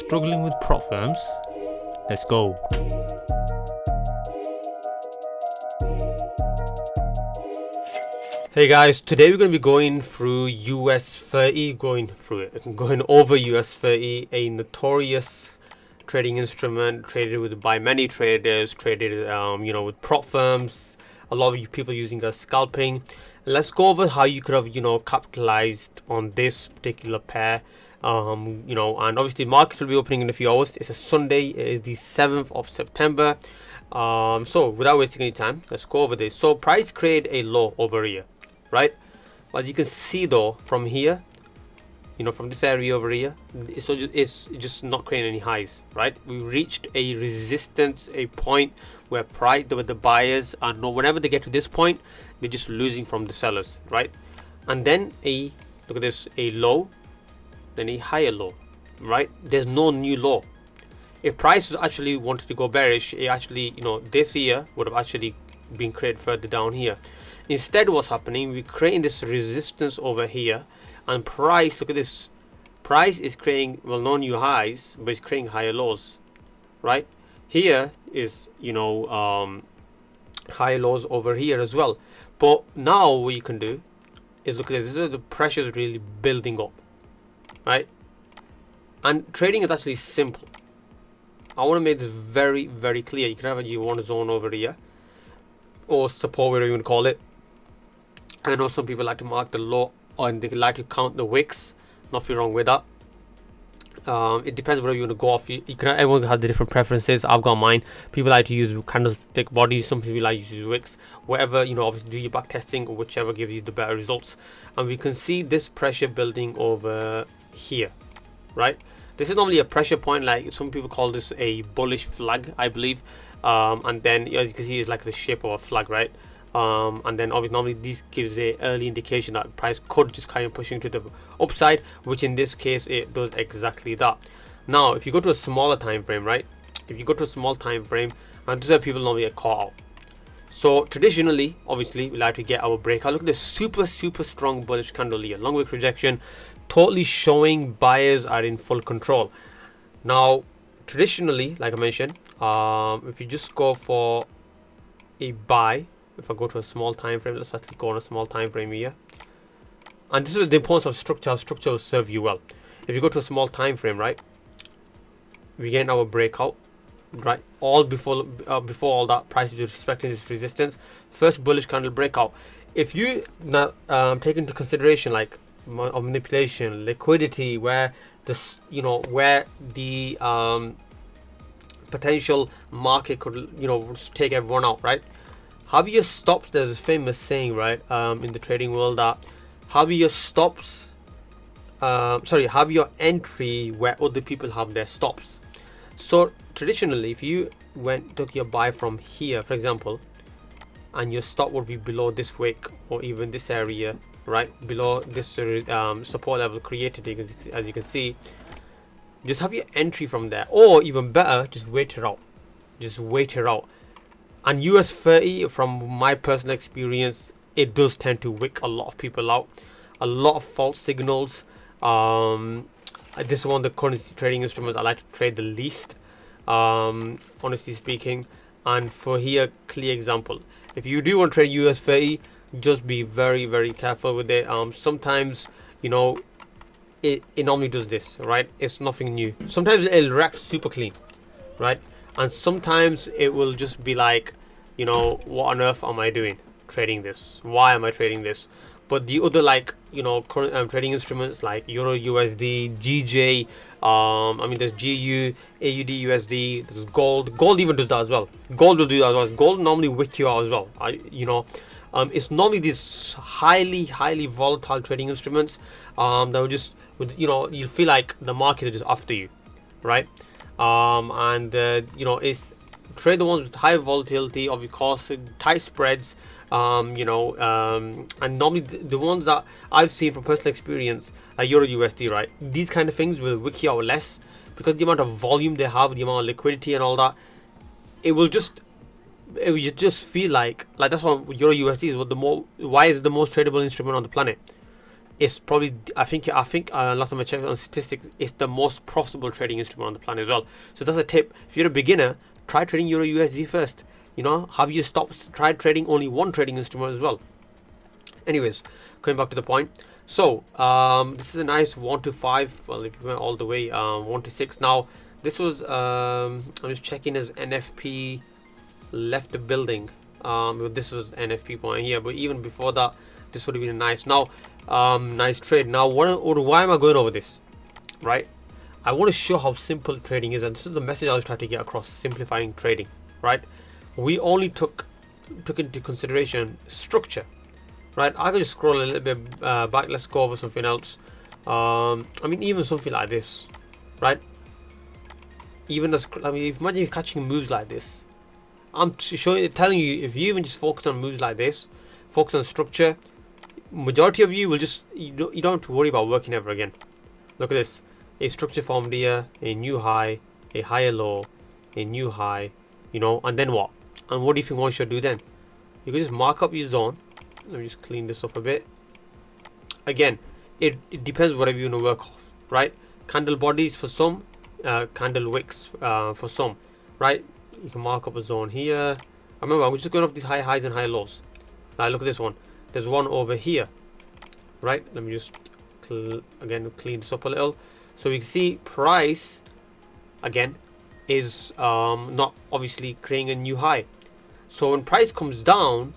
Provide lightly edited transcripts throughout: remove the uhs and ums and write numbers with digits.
Struggling with prop firms? Let's go. Hey guys, today we're going to be going through US 30, going over US 30, a notorious trading instrument traded by many traders, traded with prop firms, a lot of people using as scalping. And let's go over how you could have capitalized on this particular pair. And obviously markets will be opening in a few hours. It's a Sunday, it is the 7th of September. So without wasting any time, let's go over this. So price created a low over here, right? As you can see though, from here, from this area over here, it's just not creating any highs, right? We reached a resistance, a point where the buyers are whenever they get to this point, they're just losing from the sellers, right? And then look at this, a low, then a higher low, right? There's no new low. If price actually wanted to go bearish, it actually, this here would have actually been created further down here. Instead, what's happening, we're creating this resistance over here, and price, look at this, price is creating, well, no new highs, but it's creating higher lows, right? Here is, higher lows over here as well. But now what you can do is look at this, the pressure is really building up, right? And trading is actually simple. I want to make this very, very clear. You can have you want a zone over here, or support, whatever you want to call it. I know some people like to mark the low, and they like to count the wicks. Nothing wrong with that. It depends whether you want to go off. Everyone has the different preferences. I've got mine. People like to use candlestick bodies. Some people like to use wicks. Whatever, obviously do your back testing, or whichever gives you the better results. And we can see this pressure building over here, right? This is normally a pressure point. Like some people call this a bullish flag, I believe. And then as you can see, it's like the shape of a flag, right? And then obviously normally this gives a early indication that price could just kind of pushing to the upside, which in this case it does exactly that. Now if you go to a smaller time frame, right, if you go to a small time frame, and this is where people normally get caught out. So traditionally, obviously, we like to get our breakout. Look at this super strong bullish candle here, long wick rejection, totally showing buyers are in full control. Now traditionally, like I mentioned, if you just go for a buy, if I go to a small time frame, let's actually go on a small time frame here. And this is the importance of structure. How structure will serve you well. If you go to a small time frame, right, we get our breakout, right? All before all that, price is respecting this resistance. First bullish candle breakout. If you not take into consideration like manipulation, liquidity, where this, where the potential market could take everyone out, right? Have your stops, there's a famous saying, right, in the trading world, that have your stops, have your entry where other people have their stops. So traditionally, if you took your buy from here, for example, and your stop would be below this wick or even this area, right, below this support level created, as you can see, just have your entry from there, or even better, just wait it out. And US 30, from my personal experience, it does tend to wick a lot of people out. A lot of false signals. This is one of the currency trading instruments I like to trade the least, honestly speaking. And for here, clear example. If you do want to trade US 30, just be very, very careful with it. Sometimes, it normally does this, right? It's nothing new. Sometimes it'll react super clean, right? And sometimes it will just be like, what on earth am I doing trading this? Why am I trading this? But the other, like, current trading instruments like Euro USD, GJ, there's GU, AUD USD, there's gold. Gold even does that as well. Gold will do that as well. Gold normally wick you out as well. It's normally these highly volatile trading instruments that will just, you'll feel like the market is just after you, right? It's trade the ones with high volatility, of course, tight spreads, and normally the ones that I've seen from personal experience, like Euro USD, right, these kind of things will wiki out less because the amount of volume they have, the amount of liquidity and all that, it will just feel like that's why Euro USD is why is it the most tradable instrument on the planet. it's probably, I think last time I checked on statistics, it's the most profitable trading instrument on the planet as well. So that's a tip. If you're a beginner, try trading Euro USD first. You know, have your stops, try trading only one trading instrument as well. Anyways, going back to the point. So this is a nice 1 to 5. Well, if you went all the way 1 to 6. Now this was I'm just checking as NFP left the building. This was NFP point here, but even before that, this would have been nice. Now nice trade. Now why am I going over this, right? I want to show how simple trading is, and this is the message I was trying to get across: simplifying trading, right? We only took into consideration structure, right? I can just scroll a little bit back. Let's go over something else. I mean, even something like this, right? Even imagine you catching moves like this. I'm telling you, if you even just focus on moves like this, focus on structure, majority of you will just, you don't have to worry about working ever again. Look at this: a structure formed here, a new high, a higher low, a new high, you know, and then what? And what do you think one should do then? You can just mark up your zone. Let me just clean this up a bit. Again, it depends whatever you want to work off, right? Candle bodies for some, candle wicks for some, right? You can mark up a zone here. Remember, I'm just going off these high highs and high lows. Now look at this one. There's one over here, right? Let me just again clean this up a little, so we can see price again is not obviously creating a new high. So when price comes down,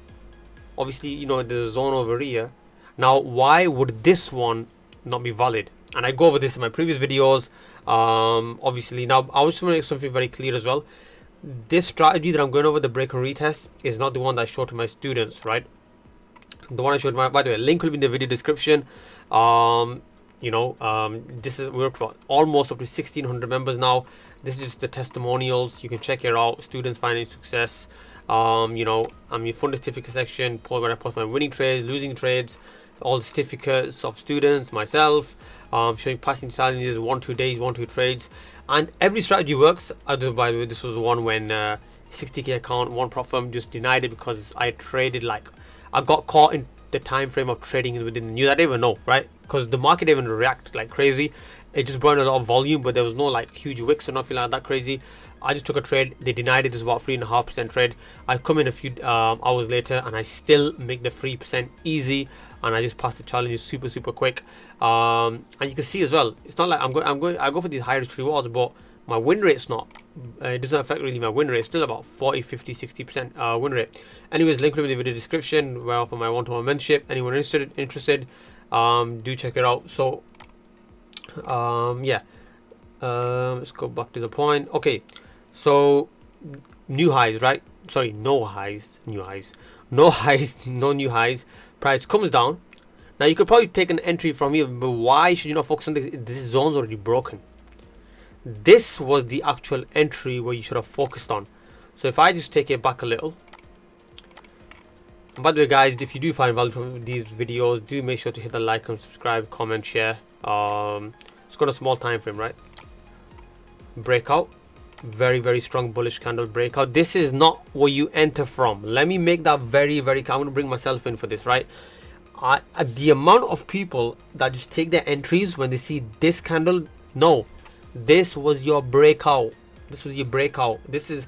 obviously, you know, there's a zone over here. Now why would this one not be valid? And I go over this in my previous videos. Obviously, now I just want to make something very clear as well. This strategy that I'm going over, the break and retest, is not the one that I showed to my students, right? The one I showed, by the way, link will be in the video description. You know, this is, we're up to almost up to 1,600 members now. This is just the testimonials. You can check it out. Students finding success. You know, I'm in funded certificate section, where I post my winning trades, losing trades, all the certificates of students, myself, showing passing challenges, 1-2 days, 1-2 trades, and every strategy works. By the way, this was one when 60k account, one prop firm just denied it because I traded, like, I got caught in the time frame of trading within the news. I didn't even know, right? Because the market didn't even react like crazy. It just burned a lot of volume, but there was no like huge wicks or nothing like that crazy. I just took a trade. They denied it. It was about 3.5% trade. I come in a few hours later, and I still make the 3% easy, and I just pass the challenges super quick. And you can see as well, it's not like I go for these high risk rewards, but my win rate's not. It doesn't affect really my win rate. It's still about 40, 50, 60% win rate. Anyways, link will be in the video description. We're up on my one-to-one mentorship. Anyone interested, do check it out. So yeah, let's go back to the point. Okay, so new highs, right? Sorry, no highs, new highs, no highs, no new highs. Price comes down. Now you could probably take an entry from here, but why should you not focus on this? This zone's already broken. This was the actual entry where you should have focused on. So if I just take it back a little, and by the way guys, if you do find value from these videos, do make sure to hit the like and subscribe, comment, share. It's got a small time frame, right? Breakout, very strong bullish candle breakout. This is not where you enter from. Let me make that very clear. I'm going to bring myself in for this, right? The amount of people that just take their entries when they see this candle, no, this was your breakout. This was your breakout. This is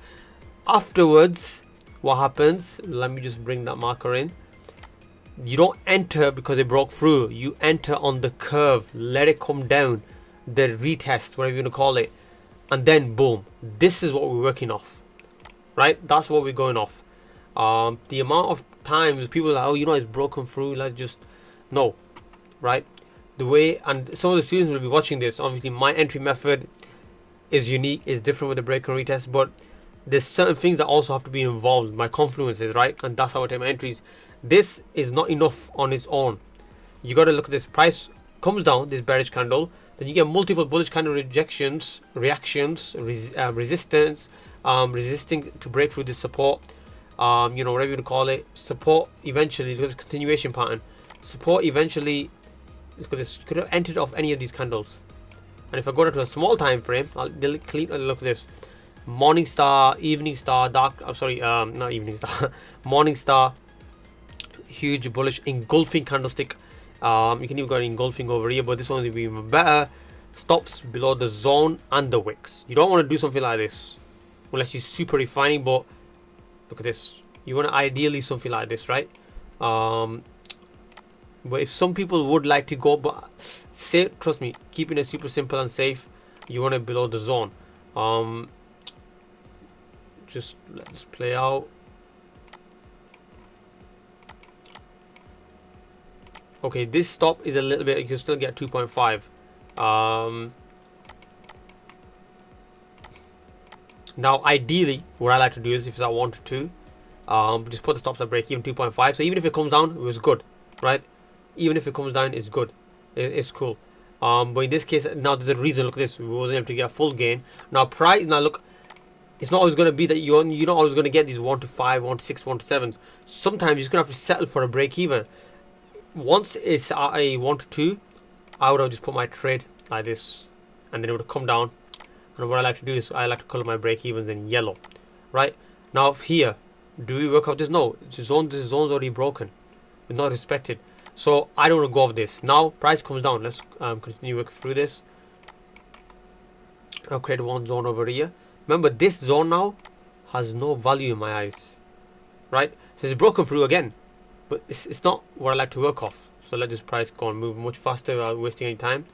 afterwards what happens. Let me just bring that marker in. You don't enter because it broke through. You enter on the curve, let it come down, the retest, whatever you want to call it, and then boom, this is what we're working off, right? That's what we're going off. The amount of times people are like, oh, you know, it's broken through, let's just, no, right? The way, and some of the students will be watching this, obviously my entry method is unique, is different with the break and retest, but there's certain things that also have to be involved, my confluences, right? And that's how I take my entries. This is not enough on its own. You got to look at this. Price comes down, this bearish candle, then you get multiple bullish candle reactions, resistance, resisting to break through this support, you know, whatever you want to call it. Support eventually, look at this continuation pattern. Support eventually, look at this, could have entered off any of these candles. And if I go down to a small time frame, I'll clean. Look at this: morning star, evening star, dark. I'm sorry, not evening star, morning star. Huge bullish engulfing candlestick You can even go engulfing over here, but this one will be even better. Stops below the zone and the wicks. You don't want to do something like this unless you're super refining, but look at this. You want to ideally something like this, right? But if some people would like to go, but say, trust me, keeping it super simple and safe, you want it below the zone. Just let this play out. Okay, this stop is a little bit, you can still get 2.5. Now ideally what I like to do is, if I want to just put the stops at break even 2.5, so even if it comes down, it was good, right? Even if it comes down, it's good, it's cool. But in this case, now there's a reason. Look at this, we wasn't able to get a full gain. Now price, now look, it's not always going to be that you're not always going to get these 1 to 5, 1 to 6, 1 to 7s. Sometimes you're just going to have to settle for a break even. Once it's at a 1 to 2, I would have just put my trade like this, and then it would have come down. And what I like to do is I like to color my break evens in yellow, right? Now here, do we work out this? No, this zone's already broken. It's not respected. So I don't want to go off this. Now price comes down. Let's continue working through this. I'll create one zone over here. Remember, this zone now has no value in my eyes, right? So it's broken through again, but it's not what I like to work off. So let this price go and move much faster without wasting any time.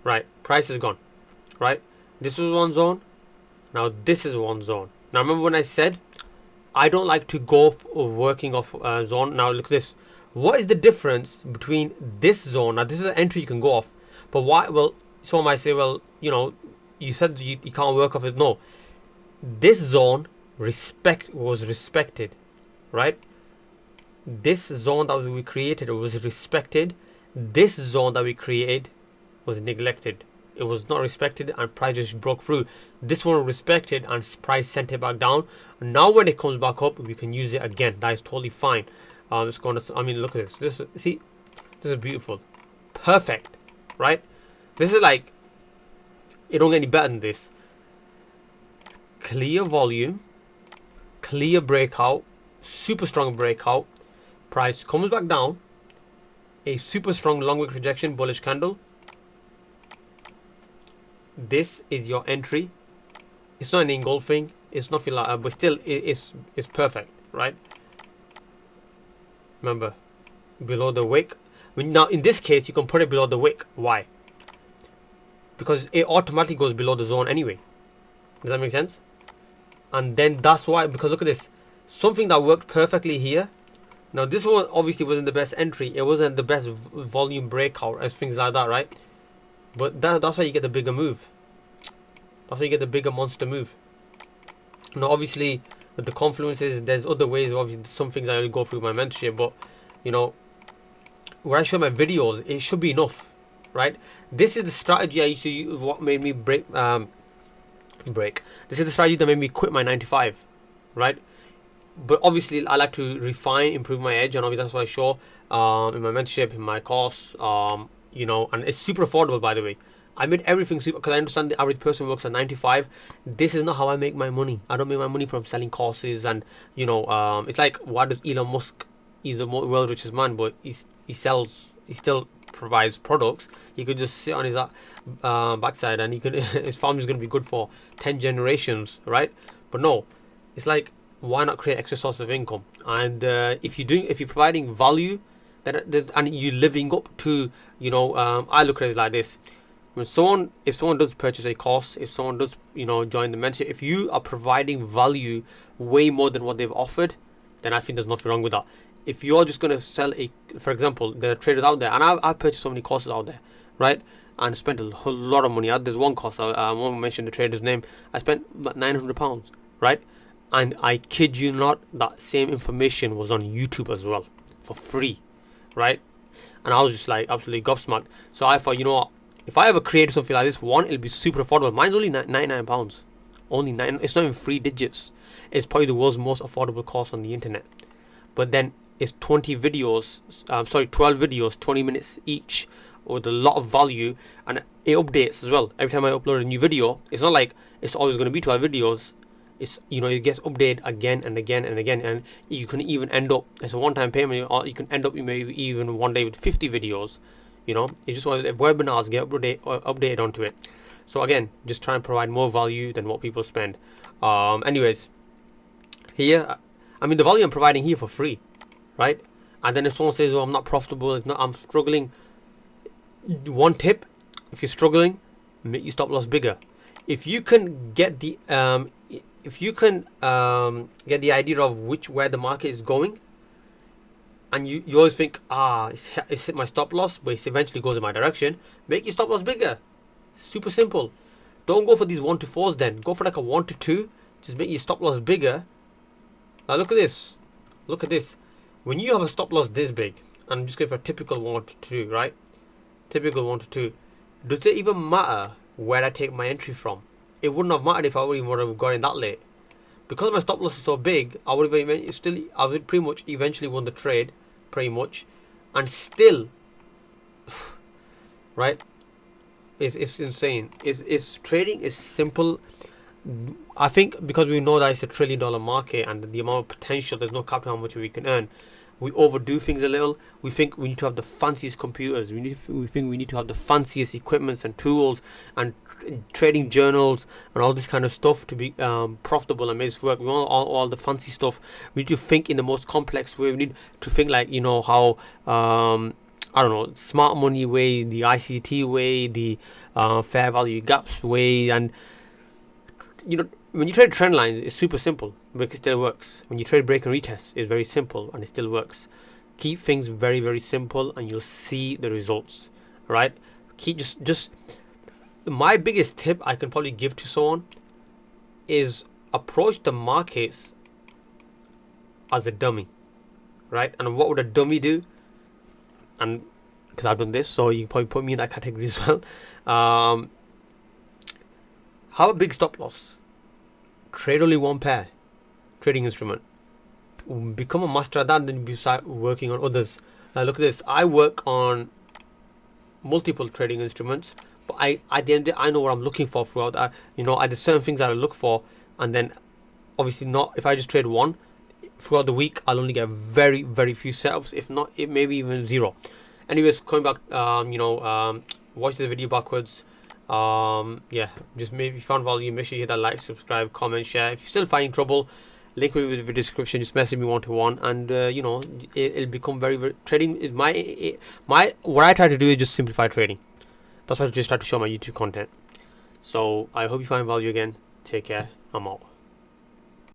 Right, price is gone. Right, this was one zone. Now this is one zone. Now remember when I said I don't like to go working off zone. Now look at this. What is the difference between this zone? Now this is an entry you can go off, but why? Well, someone might say, well, you know, you said you can't work off it. No, this zone was respected, right? This zone that we created was respected. This zone that we created was neglected. It was not respected, and price just broke through. This one respected, and price sent it back down. Now when it comes back up, we can use it again. That is totally fine. It's going to, I mean, look at this. See, this is beautiful, perfect, right? This is like, it don't get any better than this. Clear volume, clear breakout, super strong breakout. Price comes back down. A super strong long wick rejection, bullish candle. This is your entry. It's not an engulfing, it's nothing like that, but still it's perfect, right? Remember, below the wick. Now in this case you can put it below the wick. Why? Because it automatically goes below the zone anyway. Does that make sense? And then that's why, because look at this, something that worked perfectly here. Now this one obviously wasn't the best entry, it wasn't the best volume breakout as things like that, right? But that's why you get the bigger move. That's why you get the bigger monster move. Now obviously with the confluences, there's other ways. Obviously some things I only go through my mentorship, but you know, where I show my videos, it should be enough, right? This is the strategy I used to use, what made me break. This is the strategy that made me quit my 9 to 5, right? But obviously I like to refine, improve my edge, and obviously that's what I show in my mentorship, in my course, you know, and it's super affordable, by the way. I made everything super, because I understand the average person works at 9 to 5. This is not how I make my money. I don't make my money from selling courses, and you know, it's like, why does Elon Musk, he's the world's richest man, but he still provides products. He could just sit on his backside, and he could his farm is going to be good for 10 generations, right? But no, it's like, why not create extra source of income? And if you're providing value, then and you're living up to, you know, I look at it like this. If someone does purchase a course, if someone does, you know, join the mentorship, if you are providing value way more than what they've offered, then I think there's nothing wrong with that. If you're just going to sell for example, there are traders out there, and I've purchased so many courses out there, right? And spent a whole lot of money. There's one course, I won't mention the trader's name, I spent about £900, right? And I kid you not, that same information was on YouTube as well, for free, right? And I was just like absolutely gobsmacked. So I thought, you know what, if I ever create something like this, one, it'll be super affordable. Mine's only £99, only 9. It's not even 3 digits. It's probably the world's most affordable course on the internet. But then it's 12 videos, 20 minutes each, with a lot of value, and it updates as well. Every time I upload a new video, it's not like it's always going to be 12 videos. it's, you know, it gets updated again and again and again, and you can even end up, it's a one-time payment, or you can end up maybe even one day with 50 videos. You know, it's just want webinars get updated onto it. So again, just try and provide more value than what people spend. Anyways, here, I mean, the value I'm providing here for free, right? And then if someone says, "Oh, I'm not profitable, it's not, I'm struggling," one tip: if you're struggling, make your stop loss bigger. If you can get the get the idea of where the market is going, and you always think, it's hit my stop loss, but it eventually goes in my direction, make your stop loss bigger. Super simple. Don't go for these 1 to 4s then. Go for like a 1 to 2. Just make your stop loss bigger. Now look at this. Look at this. When you have a stop loss this big, and I'm just going for a typical 1 to 2, right? Typical 1 to 2. Does it even matter where I take my entry from? It wouldn't have mattered if I would have got in that late. Because my stop loss is so big, I would pretty much eventually won the trade, pretty much, and still, right? It's insane. It's trading is simple. I think because we know that it's $1 trillion market and the amount of potential, there's no cap to how much we can earn. We overdo things a little. We think we need to have the fanciest computers. We think we need to have the fanciest equipments and tools and trading journals and all this kind of stuff to be profitable and make this work. We want all the fancy stuff. We need to think in the most complex way. We need to think like, you know, how I don't know, smart money way, the ICT way, the fair value gaps way, and you know, when you trade trend lines, it's super simple, but it still works. When you trade break and retest, it's very simple and it still works. Keep things very, very simple and you'll see the results, right? Keep just my biggest tip I can probably give to someone is approach the markets as a dummy, right? And what would a dummy do? And because I've done this, so you can probably put me in that category as well. Have a big stop loss. Trade only one pair trading instrument. Become a master at that, and then you start working on others. Now look at this. I work on multiple trading instruments, but at the end of the day, I know what I'm looking for throughout. You know, there's certain things that I look for, and then obviously not. If I just trade one throughout the week, I'll only get very, very few setups. If not, it maybe even zero. Anyways, coming back, watch the video backwards. Yeah, just maybe if you found value, make sure you hit that like, subscribe, comment, share. If you're still finding trouble, link will be in the description. Just message me 1-to-1, and you know, it'll become very, very trading is my what I try to do is just simplify trading. That's why I just try to show my YouTube content. So I hope you find value again. Take care. I'm out.